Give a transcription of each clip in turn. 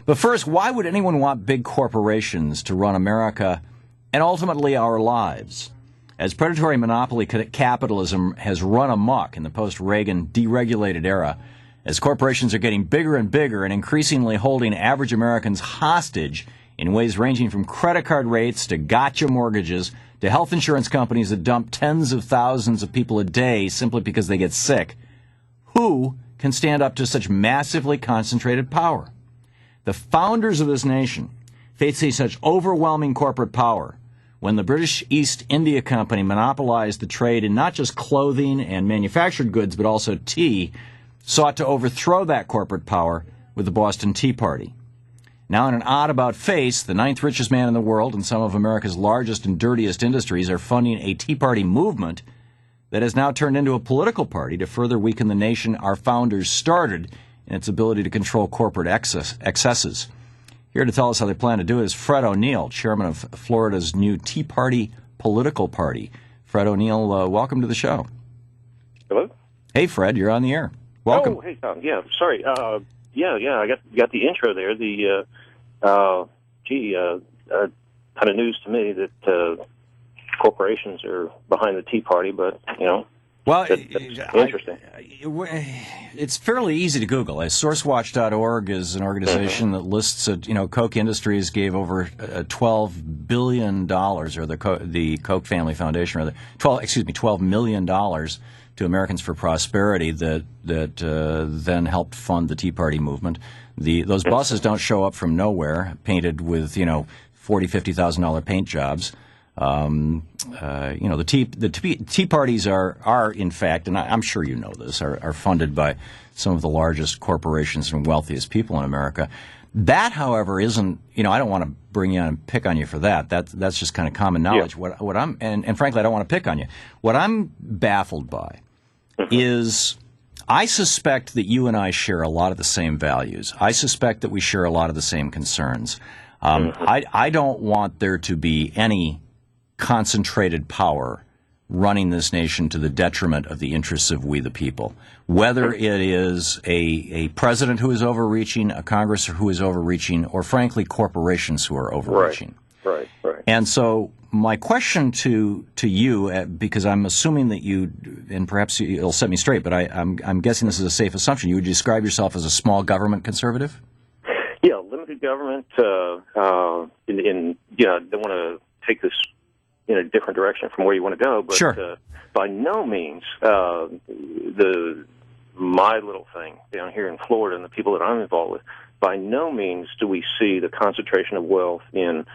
But first, why would anyone want big corporations to run America and ultimately our lives? As predatory monopoly capitalism has run amok in the post-Reagan deregulated era, as corporations are getting bigger and bigger and increasingly holding average Americans hostage in ways ranging from credit card rates to gotcha mortgages to health insurance companies that dump tens of thousands of people a day simply because they get sick, who can stand up to such massively concentrated power? The founders of this nation, facing such overwhelming corporate power, when the British East India Company monopolized the trade in not just clothing and manufactured goods, but also tea, sought to overthrow that corporate power with the Boston Tea Party. Now, in an odd-about-face, the ninth richest man in the world and some of America's largest and dirtiest industries are funding a Tea Party movement that has now turned into a political party to further weaken the nation our founders started in its ability to control corporate excesses. Here to tell us how they plan to do it is Fred O'Neill, chairman of Florida's new Tea Party political party. Fred O'Neill, welcome to the show. Hello? Hey, Fred, you're on the air. Welcome. Oh, hey, Thom. Yeah, sorry. I got the intro there. Kind of news to me that corporations are behind the Tea Party, but, well, that's interesting. It's fairly easy to Google. SourceWatch.org is an organization that lists, Koch Industries gave over $12 billion, or the Koch Family Foundation, rather, $12 million to Americans for Prosperity that then helped fund the Tea Party movement. Those buses don't show up from nowhere, painted with, $40,000-$50,000 paint jobs. The tea parties are in fact, and I'm sure you know this, are funded by some of the largest corporations and wealthiest people in America. That, however, isn't, I don't want to bring you on and pick on you for that. That's just kind of common knowledge. Yeah. What I'm, and frankly, I don't want to pick on you. What I'm baffled by is I suspect that you and I share a lot of the same values. I suspect that we share a lot of the same concerns. I don't want there to be any concentrated power running this nation to the detriment of the interests of we the people. Whether it is a president who is overreaching, a Congress who is overreaching, or frankly corporations who are overreaching. Right. And so my question to you, because I'm assuming that you, and perhaps you'll set me straight, but I'm guessing this is a safe assumption, you would describe yourself as a small government conservative? Yeah, limited government. I don't want to take this in a different direction from where you want to go, but sure. By no means my little thing down here in Florida and the people that I'm involved with, by no means do we see the concentration of wealth in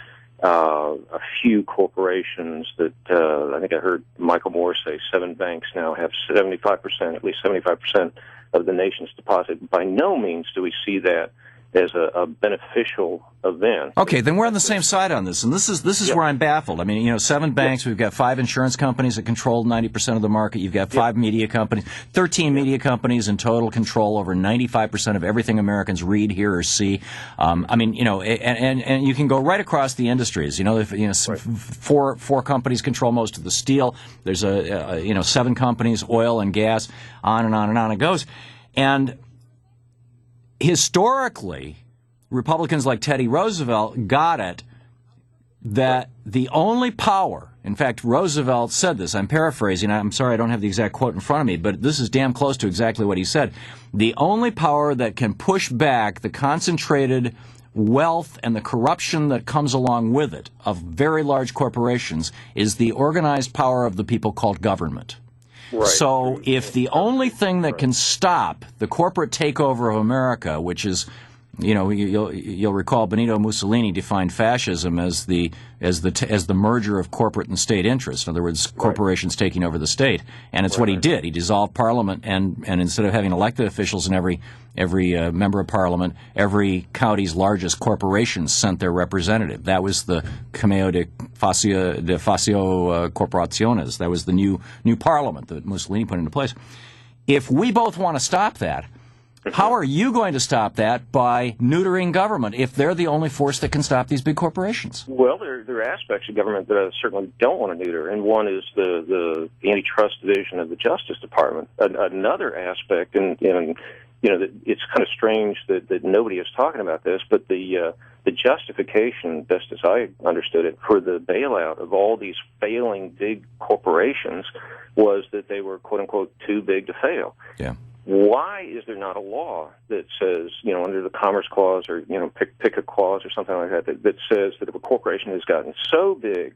a few corporations that I think I heard Michael Moore say 7 banks now have 75%, at least 75% of the nation's deposit. By no means do we see that as a beneficial event. Okay, then we're on the same side on this, and this is where I'm baffled. I mean, 7 banks, we've got 5 insurance companies that control 90% of the market. You've got 5 media companies, 13 media companies in total control over 95% of everything Americans read, hear, or see. And you can go right across the industries. Four companies control most of the steel. There's 7 companies, oil and gas, on and on and on it goes, and historically, Republicans like Teddy Roosevelt got it that the only power, in fact, Roosevelt said this, I'm paraphrasing, I'm sorry I don't have the exact quote in front of me, but this is damn close to exactly what he said. The only power that can push back the concentrated wealth and the corruption that comes along with it of very large corporations is the organized power of the people called government. Right. So if the only thing that can stop the corporate takeover of America, which is, you'll recall Benito Mussolini defined fascism as the merger of corporate and state interests. In other words, corporations taking over the state, and it's what he did. He dissolved Parliament, and instead of having elected officials in every member of Parliament, every county's largest corporations sent their representative. That was the Cameo de Facio Corporaciones. That was the new Parliament that Mussolini put into place. If we both want to stop that, how are you going to stop that by neutering government if they're the only force that can stop these big corporations? Well, there are aspects of government that I certainly don't want to neuter, and one is the antitrust division of the Justice Department. Another aspect, and it's kind of strange that nobody is talking about this, but the justification, best as I understood it, for the bailout of all these failing big corporations was that they were, quote unquote, too big to fail. Yeah. Why is there not a law that says, under the Commerce Clause or, pick a clause or something like that says that if a corporation has gotten so big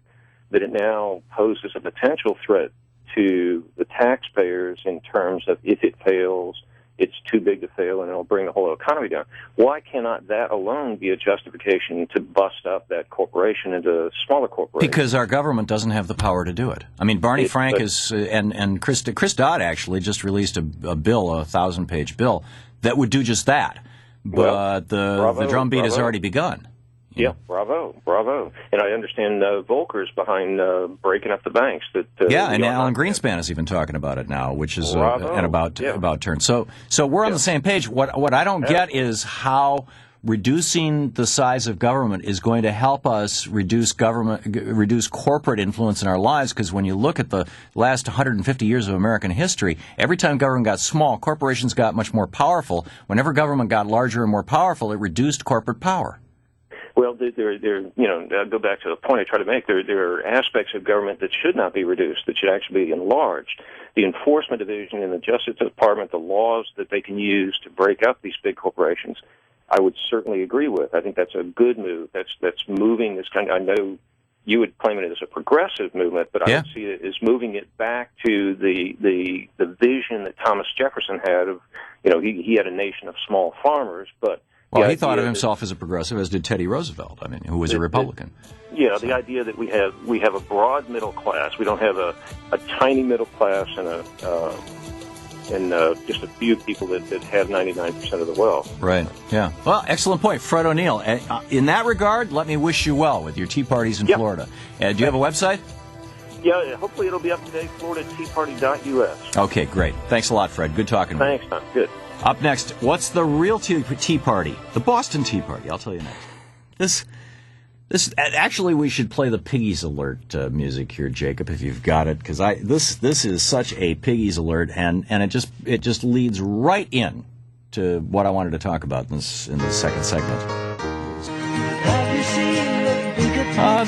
that it now poses a potential threat to the taxpayers in terms of if it fails, it's too big to fail and it'll bring the whole economy down? Why cannot that alone be a justification to bust up that corporation into smaller corporations? Because our government doesn't have the power to do it. I mean, Barney Frank and Chris Dodd actually just released a bill, a 1,000-page bill, that would do just that. But the drumbeat has already begun. Yeah, bravo. And I understand Volcker's behind breaking up the banks. And Alan Greenspan is even talking about it now, which is an about turn. So we're on the same page. What I don't get is how reducing the size of government is going to help us reduce corporate influence in our lives, because when you look at the last 150 years of American history, every time government got small, corporations got much more powerful. Whenever government got larger and more powerful, it reduced corporate power. Well, I'll go back to the point I try to make. There are aspects of government that should not be reduced, that should actually be enlarged. The Enforcement Division in the Justice Department, the laws that they can use to break up these big corporations, I would certainly agree with. I think that's a good move. That's moving this kind of, I know you would claim it as a progressive movement, but I would see it as moving it back to the vision that Thomas Jefferson had of, he had a nation of small farmers, but he thought of himself as a progressive, as did Teddy Roosevelt, who was a Republican. The idea that we have a broad middle class. We don't have a tiny middle class and just a few people that have 99% of the wealth. Right, yeah. Well, excellent point. Fred O'Neill. In that regard, let me wish you well with your tea parties in Florida. Do you have a website? Yeah, hopefully it'll be up to date, floridateaparty.us. Okay, great. Thanks a lot, Fred. Good talking to you. Thanks, Tom. Good. Up next, what's the real tea party? The Boston Tea Party. I'll tell you next. This actually, we should play the Piggies Alert music here, Jacob, if you've got it, because this is such a Piggies Alert, and it just leads right in to what I wanted to talk about in the second segment. Have you seen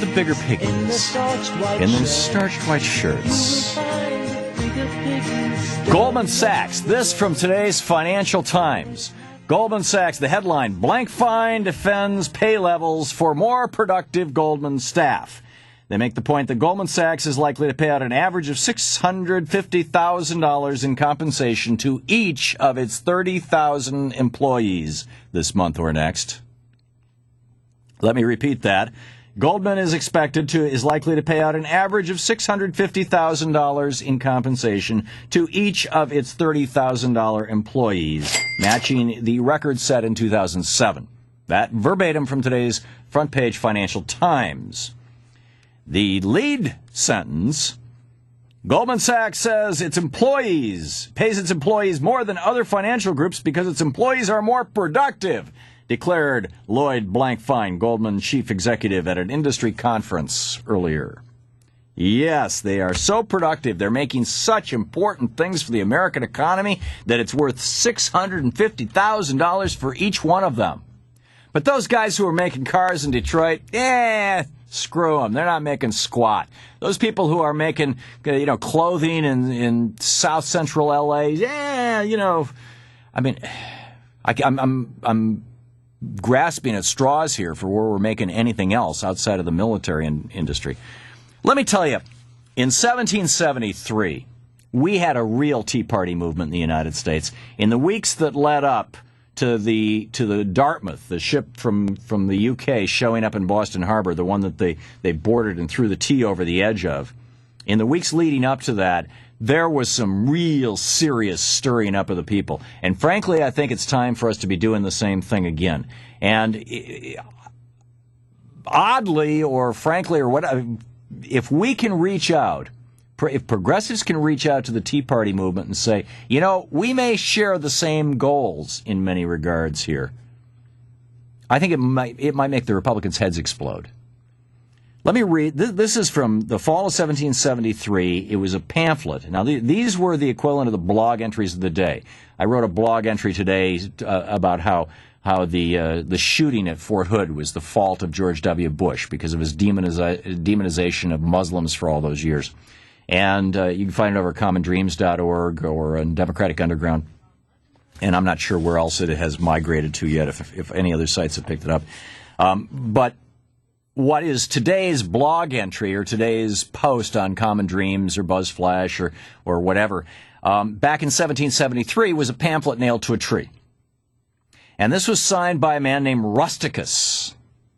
the bigger piggies in their starched white shirts. Goldman Sachs. This from today's Financial Times. Goldman Sachs, the headline, blank fine defends pay levels for more productive Goldman staff. They make the point that Goldman Sachs is likely to pay out an average of $650,000 in compensation to each of its 30,000 employees this month or next. Let me repeat that. Goldman is likely to pay out an average of $650,000 in compensation to each of its $30,000 employees, matching the record set in 2007. That verbatim from today's front page Financial Times. The lead sentence, Goldman Sachs says pays its employees more than other financial groups because its employees are more productive, declared Lloyd Blankfein, Goldman chief executive, at an industry conference earlier. Yes, they are so productive. They're making such important things for the American economy that it's worth $650,000 for each one of them. But those guys who are making cars in Detroit, screw them. They're not making squat. Those people who are making, clothing in South Central LA, I'm grasping at straws here for where we're making anything else outside of the military industry. Let me tell you, in 1773, we had a real Tea Party movement in the United States. In the weeks that led up to the Dartmouth, the ship from the UK showing up in Boston Harbor, the one that they boarded and threw the tea over the edge of, in the weeks leading up to that, there was some real serious stirring up of the people. And frankly, I think it's time for us to be doing the same thing again. And oddly, or frankly, or whatever, if we can reach out, if progressives can reach out to the Tea Party movement and say, we may share the same goals in many regards here, I think it might make the Republicans' heads explode. Let me read. This is from the fall of 1773. It was a pamphlet. Now, these were the equivalent of the blog entries of the day. I wrote a blog entry today about how the shooting at Fort Hood was the fault of George W. Bush because of his demonization of Muslims for all those years. And you can find it over at commondreams.org or on Democratic Underground. And I'm not sure where else it has migrated to yet, if any other sites have picked it up. But what is today's blog entry or today's post on Common Dreams or BuzzFlash or whatever, back in 1773 was a pamphlet nailed to a tree. And this was signed by a man named Rusticus,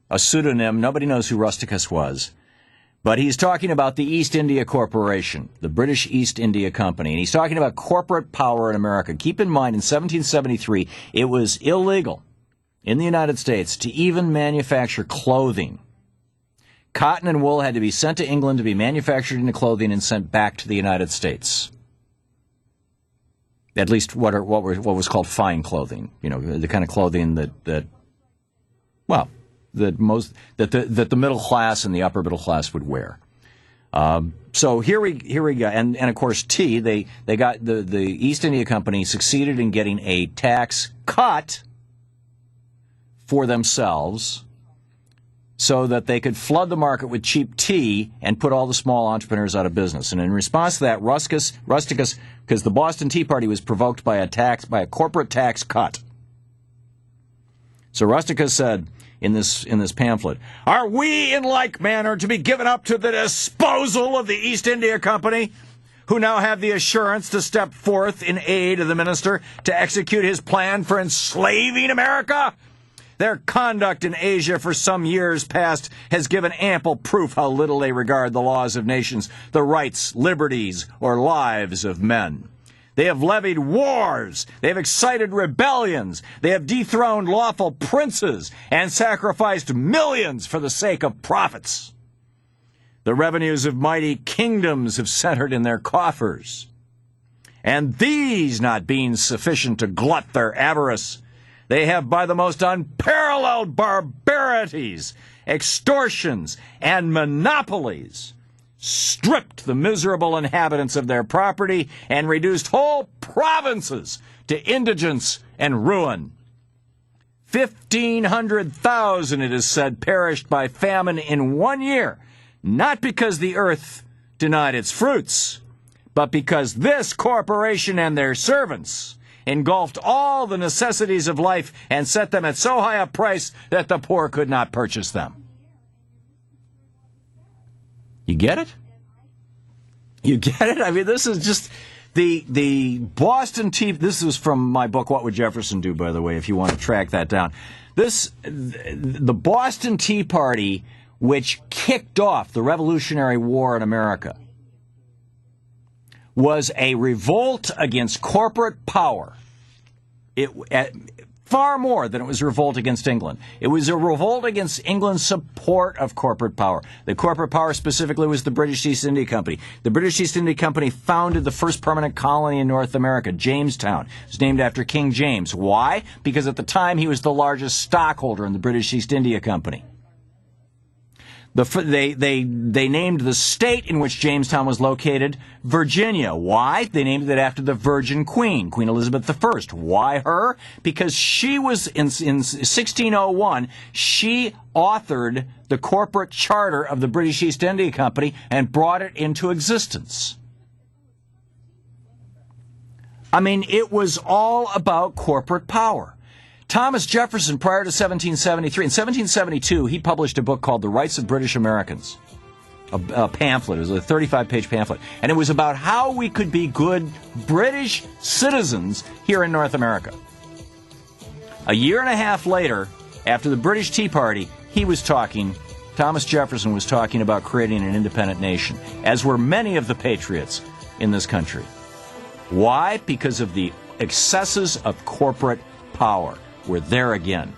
a pseudonym. Nobody knows who Rusticus was. But he's talking about the East India Corporation, the British East India Company. And he's talking about corporate power in America. Keep in mind, in 1773, it was illegal in the United States to even manufacture clothing. Cotton and wool had to be sent to England to be manufactured into clothing and sent back to the United States. At least what was called fine clothing, the kind of clothing that the middle class and the upper middle class would wear. So here we go, and of course they got the East India Company succeeded in getting a tax cut for themselves, so that they could flood the market with cheap tea and put all the small entrepreneurs out of business. And in response to that, Rusticus, because the Boston Tea Party was provoked by a corporate tax cut. So Rusticus said in this pamphlet, "Are we in like manner to be given up to the disposal of the East India Company, who now have the assurance to step forth in aid of the minister to execute his plan for enslaving America? Their conduct in Asia for some years past has given ample proof how little they regard the laws of nations, the rights, liberties, or lives of men. They have levied wars, they have excited rebellions, they have dethroned lawful princes, and sacrificed millions for the sake of profits. The revenues of mighty kingdoms have centered in their coffers. And these not being sufficient to glut their avarice, they have, by the most unparalleled barbarities, extortions, and monopolies, stripped the miserable inhabitants of their property and reduced whole provinces to indigence and ruin. 1,500,000, it is said, perished by famine in 1 year, not because the earth denied its fruits, but because this corporation and their servants engulfed all the necessities of life and set them at so high a price that the poor could not purchase them." You get it? You get it? I mean, this is just the Boston Tea. This was from my book, What Would Jefferson Do, by the way, if you want to track that down. The Boston Tea Party, which kicked off the Revolutionary War in America, was a revolt against corporate power. Far more than it was a revolt against England. It was a revolt against England's support of corporate power. The corporate power specifically was the British East India Company. The British East India Company founded the first permanent colony in North America, Jamestown. It was named after King James. Why? Because at the time he was the largest stockholder in the British East India Company. They named the state in which Jamestown was located Virginia. Why? They named it after the Virgin Queen, Queen Elizabeth I. Why her? Because she was, in 1601, she authored the corporate charter of the British East India Company and brought it into existence. I mean, it was all about corporate power. Thomas Jefferson, prior to 1773, in 1772, he published a book called The Rights of British Americans, a pamphlet. It was a 35-page pamphlet, and it was about how we could be good British citizens here in North America. A year and a half later, after the British Tea Party, Thomas Jefferson was talking about creating an independent nation, as were many of the patriots in this country. Why? Because of the excesses of corporate power. We're there again.